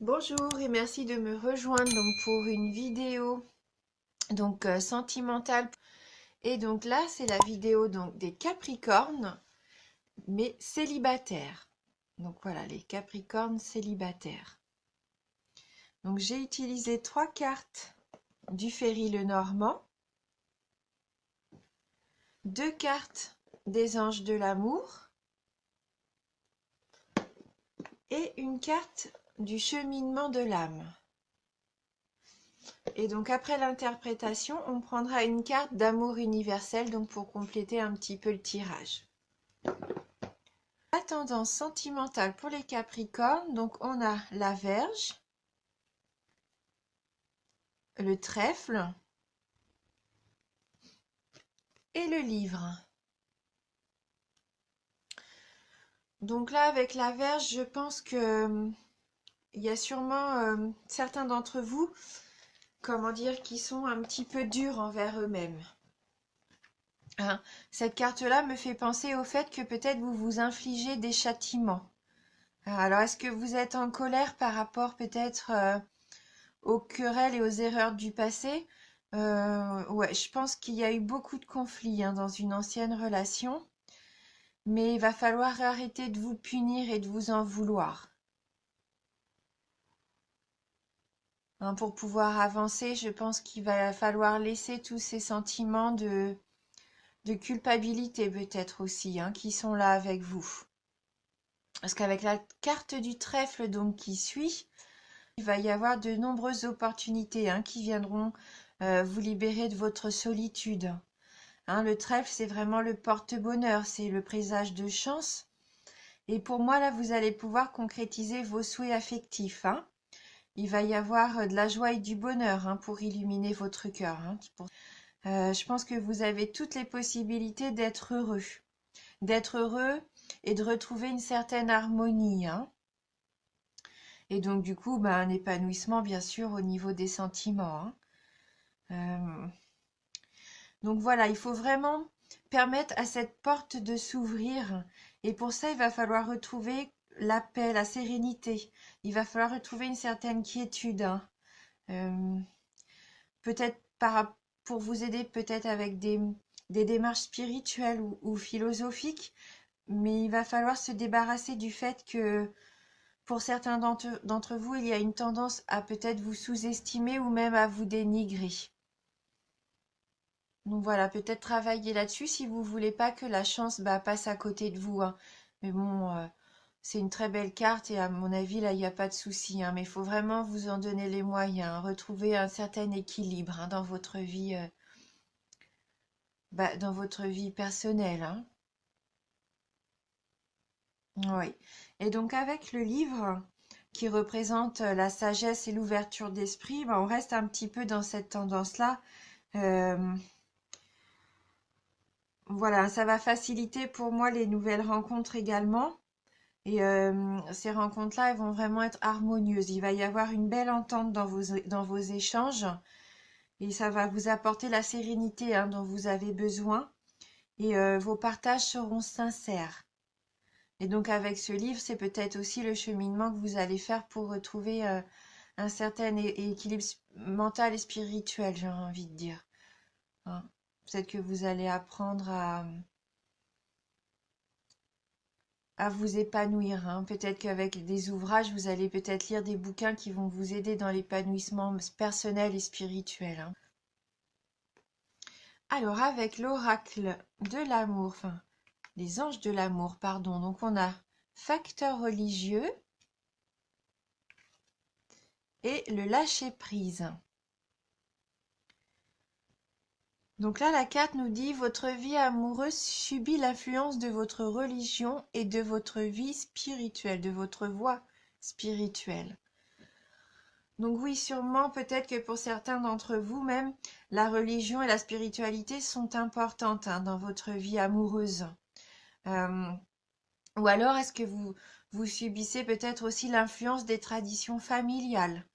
Bonjour et merci de me rejoindre pour une vidéo sentimentale. Et donc là, c'est la vidéo des Capricornes, mais célibataires. Donc voilà, les Capricornes célibataires. Donc j'ai utilisé 3 cartes du Ferry Lenormand, 2 cartes des Anges de l'amour et une carte du cheminement de l'âme. Et donc après l'interprétation, on prendra une carte d'amour universel donc pour compléter un petit peu le tirage. La tendance sentimentale pour les Capricornes, donc on a la Vierge, le Trèfle et le Livre. Donc là avec la Vierge, je pense que il y a sûrement certains d'entre vous, qui sont un petit peu durs envers eux-mêmes. Hein, cette carte-là me fait penser au fait que peut-être vous vous infligez des châtiments. Alors, est-ce que vous êtes en colère par rapport peut-être aux querelles et aux erreurs du passé? Ouais, je pense qu'il y a eu beaucoup de conflits dans une ancienne relation, mais il va falloir arrêter de vous punir et de vous en vouloir. Pour pouvoir avancer, je pense qu'il va falloir laisser tous ces sentiments de culpabilité peut-être aussi, qui sont là avec vous. Parce qu'avec la carte du trèfle donc qui suit, il va y avoir de nombreuses opportunités qui viendront vous libérer de votre solitude. Le trèfle, c'est vraiment le porte-bonheur, c'est le présage de chance. Et pour moi, là, vous allez pouvoir concrétiser vos souhaits affectifs. Il va y avoir de la joie et du bonheur pour illuminer votre cœur. Je pense que vous avez toutes les possibilités d'être heureux. D'être heureux et de retrouver une certaine harmonie. Et donc, du coup, un épanouissement, bien sûr, au niveau des sentiments. Donc voilà, il faut vraiment permettre à cette porte de s'ouvrir. Et pour ça, il va falloir retrouver la paix, la sérénité. Il va falloir retrouver une certaine quiétude. Peut-être pour vous aider peut-être avec des démarches spirituelles ou philosophiques. Mais il va falloir se débarrasser du fait que pour certains d'entre vous, il y a une tendance à peut-être vous sous-estimer ou même à vous dénigrer. Donc voilà, peut-être travailler là-dessus si vous voulez pas que la chance passe à côté de vous. Mais bon, c'est une très belle carte et à mon avis, là, il n'y a pas de souci. Mais il faut vraiment vous en donner les moyens, retrouver un certain équilibre dans votre vie personnelle. Oui. Et donc avec le livre qui représente la sagesse et l'ouverture d'esprit, on reste un petit peu dans cette tendance-là. Voilà, ça va faciliter pour moi les nouvelles rencontres également. Et ces rencontres-là, elles vont vraiment être harmonieuses. Il va y avoir une belle entente dans vos échanges. Et ça va vous apporter la sérénité dont vous avez besoin. Et vos partages seront sincères. Et donc avec ce livre, c'est peut-être aussi le cheminement que vous allez faire pour retrouver un certain équilibre mental et spirituel, j'ai envie de dire. Peut-être que vous allez apprendre à vous épanouir. Peut-être qu'avec des ouvrages, vous allez peut-être lire des bouquins qui vont vous aider dans l'épanouissement personnel et spirituel. Alors avec l'oracle de l'amour, les anges de l'amour, pardon, donc on a facteur religieux et le lâcher-prise. Donc là, la carte nous dit votre vie amoureuse subit l'influence de votre religion et de votre vie spirituelle, de votre voie spirituelle. Donc oui, sûrement, peut-être que pour certains d'entre vous même, la religion et la spiritualité sont importantes dans votre vie amoureuse. Ou alors, est-ce que vous subissez peut-être aussi l'influence des traditions familiales?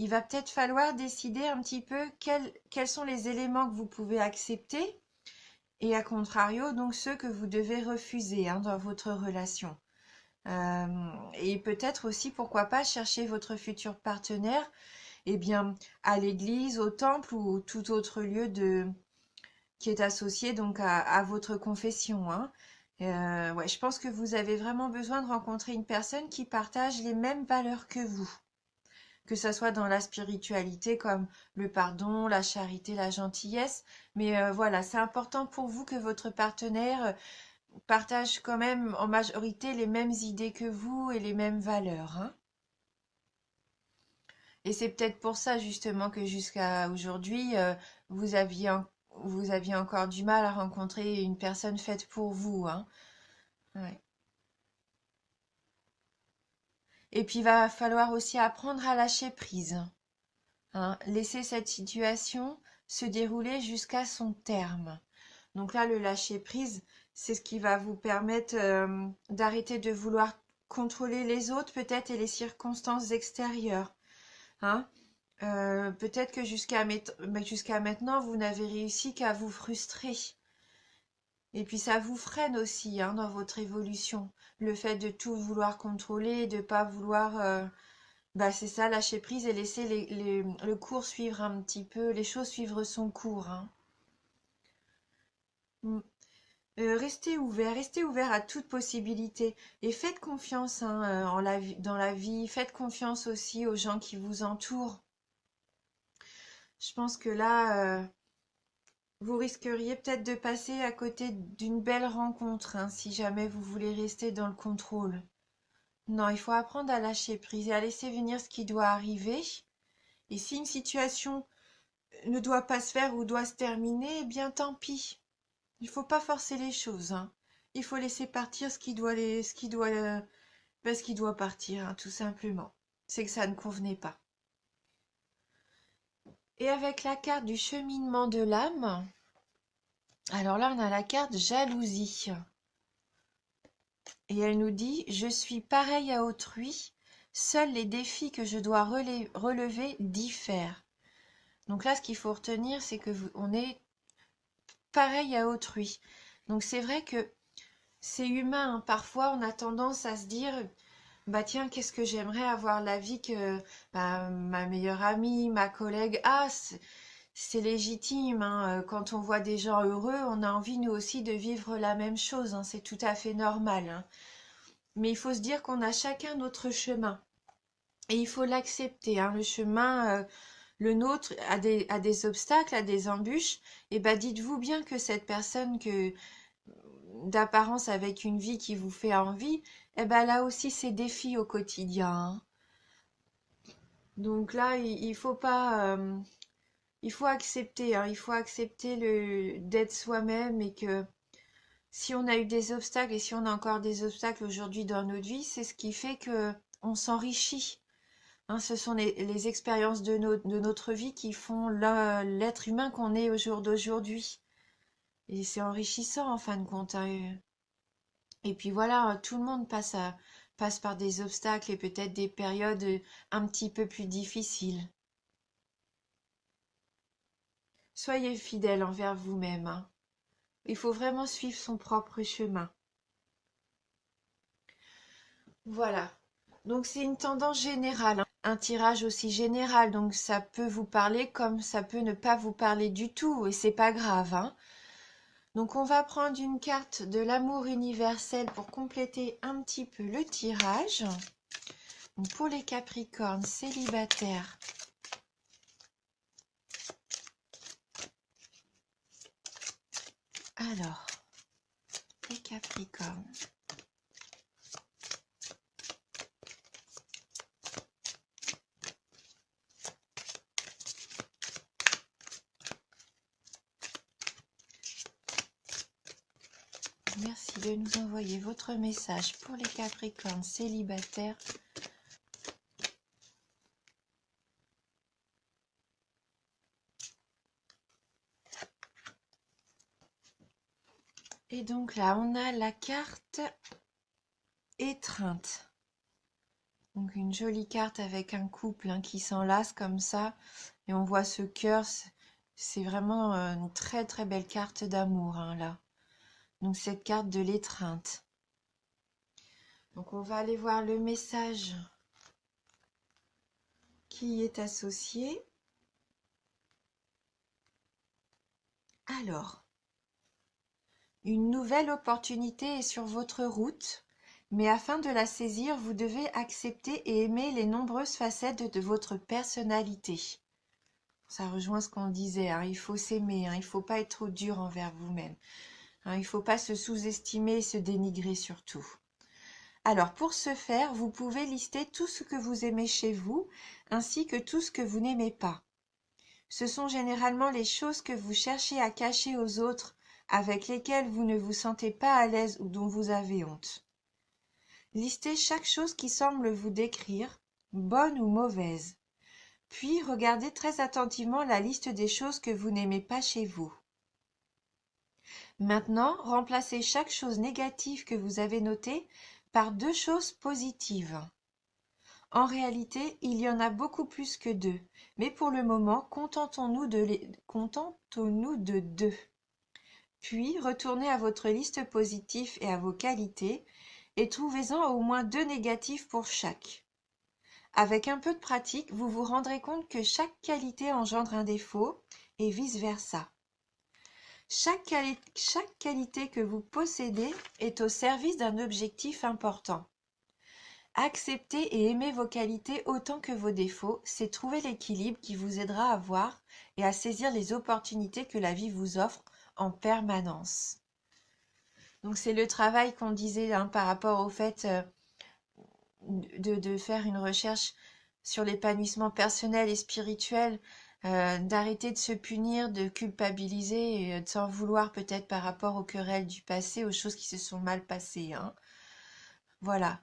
Il va peut-être falloir décider un petit peu quels sont les éléments que vous pouvez accepter et à contrario, donc ceux que vous devez refuser dans votre relation. Et peut-être aussi, pourquoi pas, chercher votre futur partenaire, eh bien, à l'église, au temple ou tout autre lieu qui est associé donc à votre confession, hein. Ouais, je pense que vous avez vraiment besoin de rencontrer une personne qui partage les mêmes valeurs que vous, que ça soit dans la spiritualité comme le pardon, la charité, la gentillesse. Mais voilà, c'est important pour vous que votre partenaire partage quand même en majorité les mêmes idées que vous et les mêmes valeurs, hein. Et c'est peut-être pour ça justement que jusqu'à aujourd'hui, vous aviez, vous aviez encore du mal à rencontrer une personne faite pour vous, hein. Ouais. Et puis il va falloir aussi apprendre à lâcher prise, hein. Laisser cette situation se dérouler jusqu'à son terme. Donc là, le lâcher prise, c'est ce qui va vous permettre d'arrêter de vouloir contrôler les autres peut-être et les circonstances extérieures, hein. Peut-être que jusqu'à maintenant, vous n'avez réussi qu'à vous frustrer. Et puis ça vous freine aussi, hein, dans votre évolution. Le fait de tout vouloir contrôler, de pas vouloir, bah c'est ça, lâcher prise et laisser le cours suivre un petit peu, les choses suivre son cours, hein. Mm. Restez ouvert à toute possibilité et faites confiance, hein, dans la vie. Faites confiance aussi aux gens qui vous entourent. Je pense que là, vous risqueriez peut-être de passer à côté d'une belle rencontre, hein, si jamais vous voulez rester dans le contrôle. Non, il faut apprendre à lâcher prise et à laisser venir ce qui doit arriver. Et si une situation ne doit pas se faire ou doit se terminer, eh bien tant pis. Il faut pas forcer les choses, hein. Il faut laisser partir ce qui doit partir, hein, tout simplement. C'est que ça ne convenait pas. Et avec la carte du cheminement de l'âme, alors là on a la carte jalousie. Et elle nous dit: je suis pareil à autrui, seuls les défis que je dois relever diffèrent. Donc là, ce qu'il faut retenir, c'est que on est pareil à autrui. Donc c'est vrai que c'est humain, hein. Parfois, on a tendance à se dire: bah tiens, qu'est-ce que j'aimerais avoir la vie que bah, ma meilleure amie, ma collègue a. C'est légitime, hein. Quand on voit des gens heureux, on a envie nous aussi de vivre la même chose, hein. C'est tout à fait normal, hein. Mais il faut se dire qu'on a chacun notre chemin. Et il faut l'accepter, hein. Le chemin, le nôtre, a des obstacles, a des embûches. Et ben dites-vous bien que cette personne d'apparence avec une vie qui vous fait envie, eh ben elle a aussi ses défis au quotidien, hein. Donc là, il faut pas, il faut accepter, hein. Il faut accepter d'être soi-même et que si on a eu des obstacles et si on a encore des obstacles aujourd'hui dans notre vie, c'est ce qui fait que on s'enrichit, hein. Ce sont les expériences de notre vie qui font l'être humain qu'on est au jour d'aujourd'hui. Et c'est enrichissant en fin de compte, hein. Et puis voilà, tout le monde passe par des obstacles et peut-être des périodes un petit peu plus difficiles. Soyez fidèle envers vous-même, hein. Il faut vraiment suivre son propre chemin. Voilà. Donc c'est une tendance générale, hein. Un tirage aussi général, donc ça peut vous parler comme ça peut ne pas vous parler du tout, et c'est pas grave, hein. Donc on va prendre une carte de l'amour universel pour compléter un petit peu le tirage. Donc pour les Capricornes célibataires, alors les Capricornes. Merci de nous envoyer votre message pour les Capricornes célibataires. Et donc là, on a la carte étreinte. Donc une jolie carte avec un couple, hein, qui s'enlace comme ça. Et on voit ce cœur. C'est vraiment une très très belle carte d'amour, hein, là. Donc cette carte de l'étreinte. Donc on va aller voir le message qui est associé. Alors, une nouvelle opportunité est sur votre route, mais afin de la saisir, vous devez accepter et aimer les nombreuses facettes de votre personnalité. Ça rejoint ce qu'on disait, hein, il faut s'aimer, hein, il ne faut pas être trop dur envers vous-même. Hein, il ne faut pas se sous-estimer et se dénigrer surtout. Alors pour ce faire, vous pouvez lister tout ce que vous aimez chez vous, ainsi que tout ce que vous n'aimez pas. Ce sont généralement les choses que vous cherchez à cacher aux autres, avec lesquelles vous ne vous sentez pas à l'aise ou dont vous avez honte. Listez chaque chose qui semble vous décrire, bonne ou mauvaise. Puis regardez très attentivement la liste des choses que vous n'aimez pas chez vous. Maintenant, remplacez chaque chose négative que vous avez notée par 2 choses positives. En réalité, il y en a beaucoup plus que 2, mais pour le moment, contentons-nous de 2. Puis, retournez à votre liste positive et à vos qualités, et trouvez-en au moins 2 négatifs pour chaque. Avec un peu de pratique, vous vous rendrez compte que chaque qualité engendre un défaut, et vice-versa. Chaque qualité que vous possédez est au service d'un objectif important. Accepter et aimer vos qualités autant que vos défauts, c'est trouver l'équilibre qui vous aidera à voir et à saisir les opportunités que la vie vous offre en permanence. Donc c'est le travail qu'on disait par rapport au fait de faire une recherche sur l'épanouissement personnel et spirituel, d'arrêter de se punir, de culpabiliser et de s'en vouloir peut-être par rapport aux querelles du passé, aux choses qui se sont mal passées. Hein. Voilà.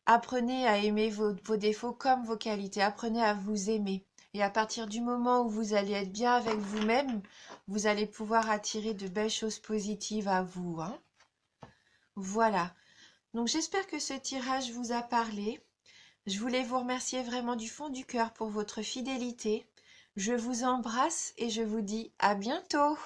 Apprenez à aimer vos défauts comme vos qualités. Apprenez à vous aimer. Et à partir du moment où vous allez être bien avec vous-même, vous allez pouvoir attirer de belles choses positives à vous. Hein. Voilà. Donc j'espère que ce tirage vous a parlé. Je voulais vous remercier vraiment du fond du cœur pour votre fidélité. Je vous embrasse et je vous dis à bientôt.